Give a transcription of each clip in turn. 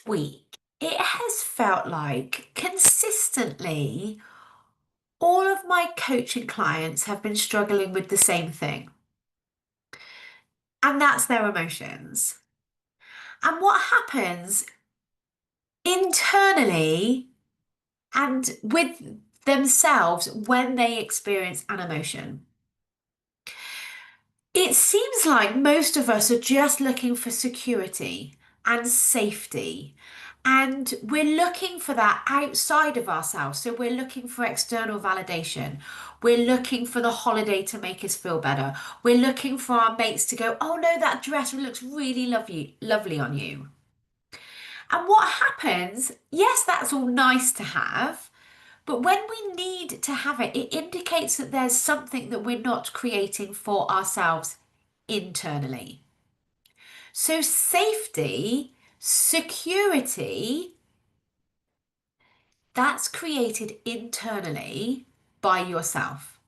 week, it has felt like consistently all of my coaching clients have been struggling with the same thing, and that's their emotions. And what happens internally and with themselves when they experience an emotion. It seems like most of us are just looking for security and safety. And we're looking for that outside of ourselves. So we're looking for external validation. We're looking for the holiday to make us feel better. We're looking for our mates to go, oh no, that dress looks really lovely on you. And what happens, yes, that's all nice to have. But when we need to have it, it indicates that there's something that we're not creating for ourselves internally. So, safety, security, that's created internally by yourself.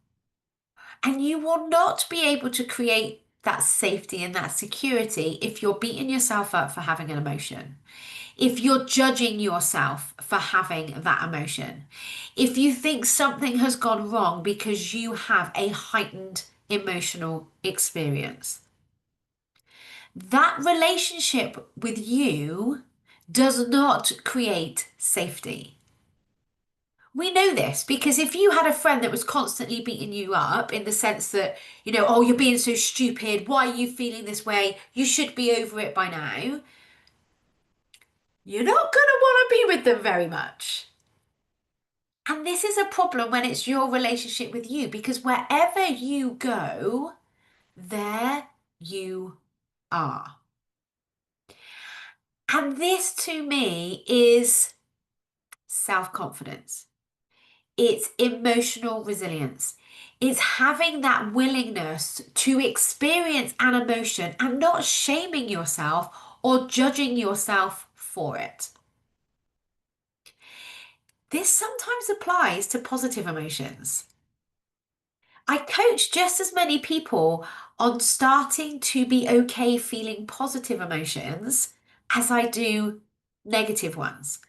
And you will not be able to create that safety and that security if you're beating yourself up for having an emotion. If you're judging yourself for having that emotion, if you think something has gone wrong because you have a heightened emotional experience, that relationship with you does not create safety. We know this because if you had a friend that was constantly beating you up in the sense that, oh, you're being so stupid, why are you feeling this way? You should be over it by now. You're not going to want to be with them very much. And this is a problem when it's your relationship with you because wherever you go, there you are. And this to me is self-confidence. It's emotional resilience. It's having that willingness to experience an emotion and not shaming yourself or judging yourself for it. This sometimes applies to positive emotions. I coach just as many people on starting to be okay feeling positive emotions as I do negative ones.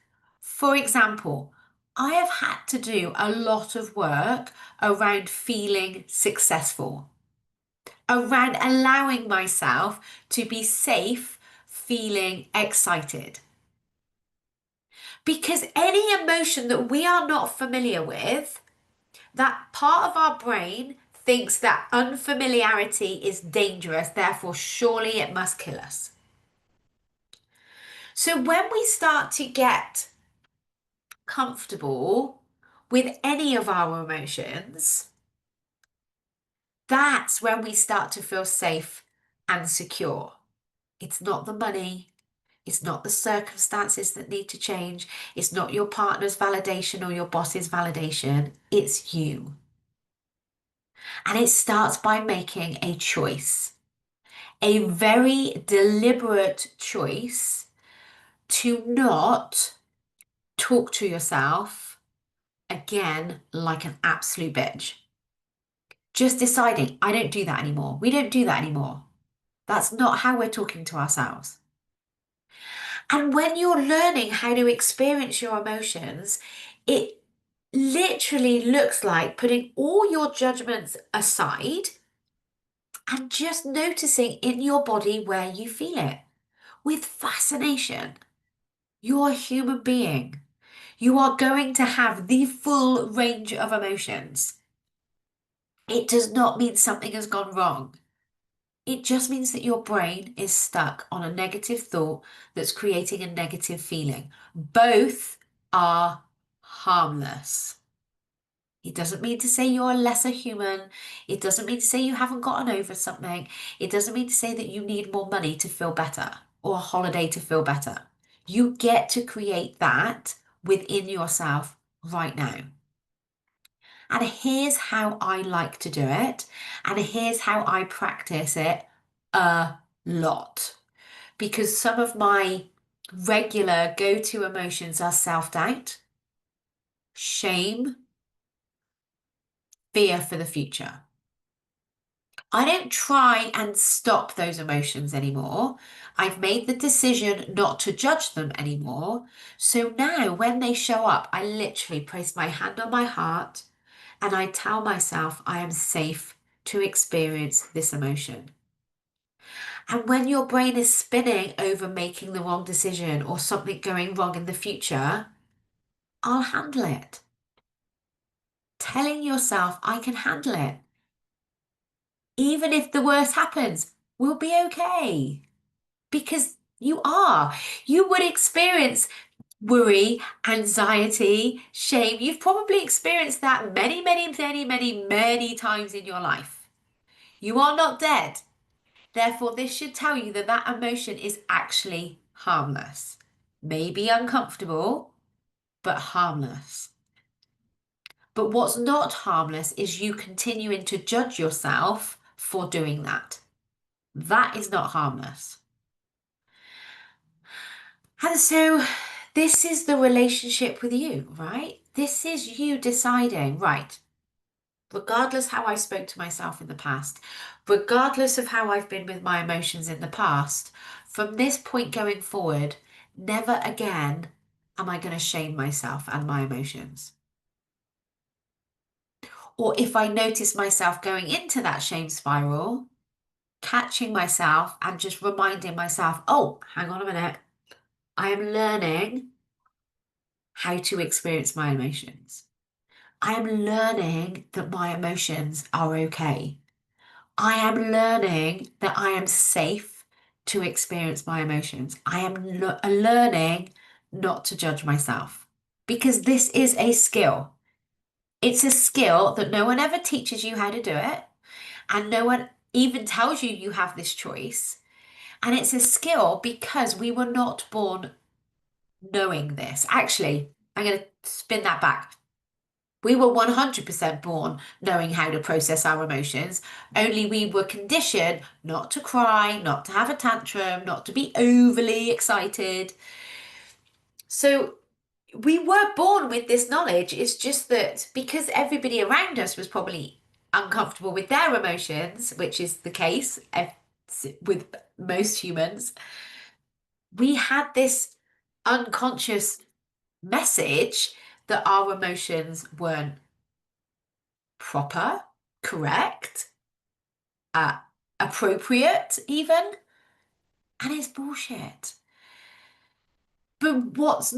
For example, I have had to do a lot of work around feeling successful, around allowing myself to be safe, feeling excited. Because any emotion that we are not familiar with, that part of our brain thinks that unfamiliarity is dangerous, therefore, surely it must kill us. So, when we start to get comfortable with any of our emotions, that's when we start to feel safe and secure. It's not the money. It's not the circumstances that need to change. It's not your partner's validation or your boss's validation. It's you. And it starts by making a choice, a very deliberate choice to not talk to yourself again like an absolute bitch. Just deciding, I don't do that anymore. We don't do that anymore. That's not how we're talking to ourselves. And when you're learning how to experience your emotions, it literally looks like putting all your judgments aside and just noticing in your body where you feel it with fascination. You're a human being. You are going to have the full range of emotions. It does not mean something has gone wrong. It just means that your brain is stuck on a negative thought that's creating a negative feeling. Both are harmless. It doesn't mean to say you're a lesser human. It doesn't mean to say you haven't gotten over something. It doesn't mean to say that you need more money to feel better or a holiday to feel better. You get to create that within yourself right now. And here's how I like to do it. And here's how I practice it a lot. Because some of my regular go-to emotions are self-doubt, shame, fear for the future. I don't try and stop those emotions anymore. I've made the decision not to judge them anymore. So now when they show up, I literally place my hand on my heart and I tell myself I am safe to experience this emotion. And when your brain is spinning over making the wrong decision or something going wrong in the future, I'll handle it. Telling yourself I can handle it. Even if the worst happens, we'll be okay. Because you are. You would experience worry, anxiety, shame. You've probably experienced that many, many, many, many, many times in your life. You are not dead. Therefore, this should tell you that that emotion is actually harmless. Maybe uncomfortable, but harmless. But what's not harmless is you continuing to judge yourself for doing that. That is not harmless. And so this is the relationship with you, right? This is you deciding, right, regardless how I spoke to myself in the past, regardless of how I've been with my emotions in the past, from this point going forward, never again am I going to shame myself and my emotions. Or if I notice myself going into that shame spiral, catching myself and just reminding myself, oh, hang on a minute. I am learning how to experience my emotions. I am learning that my emotions are okay. I am learning that I am safe to experience my emotions. I am learning not to judge myself because this is a skill. It's a skill that no one ever teaches you how to do it, and no one even tells you you have this choice. And it's a skill because we were not born knowing this. Actually, I'm going to spin that back. We were 100% born knowing how to process our emotions, only we were conditioned not to cry, not to have a tantrum, not to be overly excited. So we were born with this knowledge. It's just that because everybody around us was probably uncomfortable with their emotions, which is the case with most humans, we had this unconscious message that our emotions weren't proper, correct, uh, appropriate, even, and it's bullshit. But what's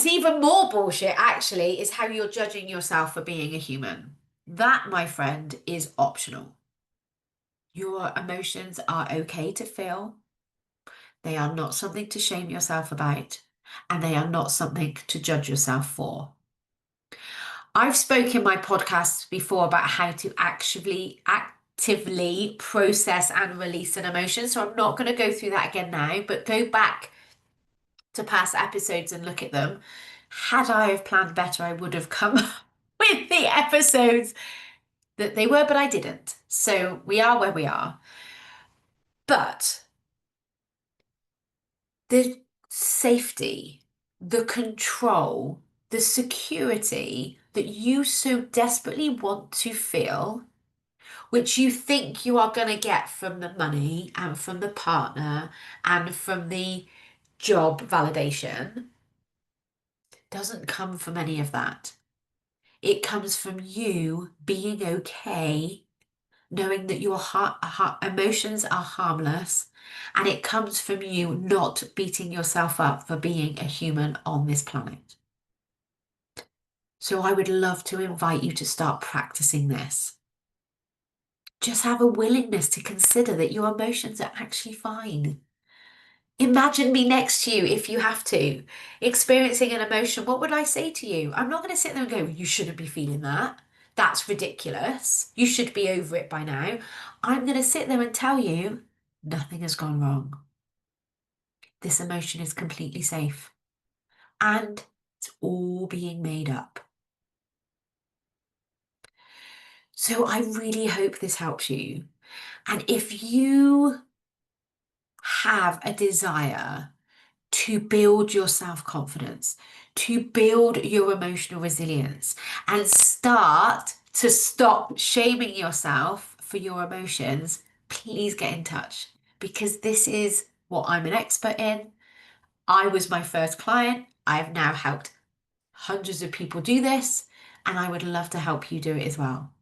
even more bullshit actually is how you're judging yourself for being a human. That, my friend, is optional. Your emotions are okay to feel. They are not something to shame yourself about, and they are not something to judge yourself for. I've spoken in my podcast before about how to actively process and release an emotion. So I'm not going to go through that again now, but go back to past episodes and look at them. Had I have planned better, I would have come with the episodes that they were, but I didn't. So we are where we are. But the safety, the control, the security that you so desperately want to feel, which you think you are going to get from the money and from the partner and from the job validation, doesn't come from any of that. It comes from you being okay, knowing that your emotions are harmless, and it comes from you not beating yourself up for being a human on this planet. So I would love to invite you to start practicing this. Just have a willingness to consider that your emotions are actually fine. Imagine me next to you if you have to, experiencing an emotion. What would I say to you? I'm not going to sit there and go, you shouldn't be feeling that. That's ridiculous. You should be over it by now. I'm going to sit there and tell you nothing has gone wrong. This emotion is completely safe. And it's all being made up. So I really hope this helps you. And if you have a desire to build your self-confidence, to build your emotional resilience, and start to stop shaming yourself for your emotions, please get in touch, because this is what I'm an expert in. I was my first client. I've now helped hundreds of people do this, and I would love to help you do it as well.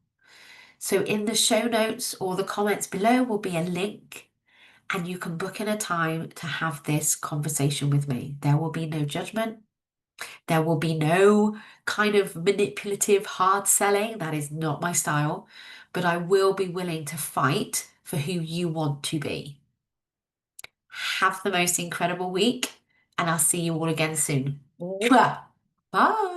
So in the show notes or the comments below will be a link, and you can book in a time to have this conversation with me. There will be no judgment. There will be no kind of manipulative hard selling. That is not my style, but I will be willing to fight for who you want to be. Have the most incredible week, and I'll see you all again soon. Mwah! Bye.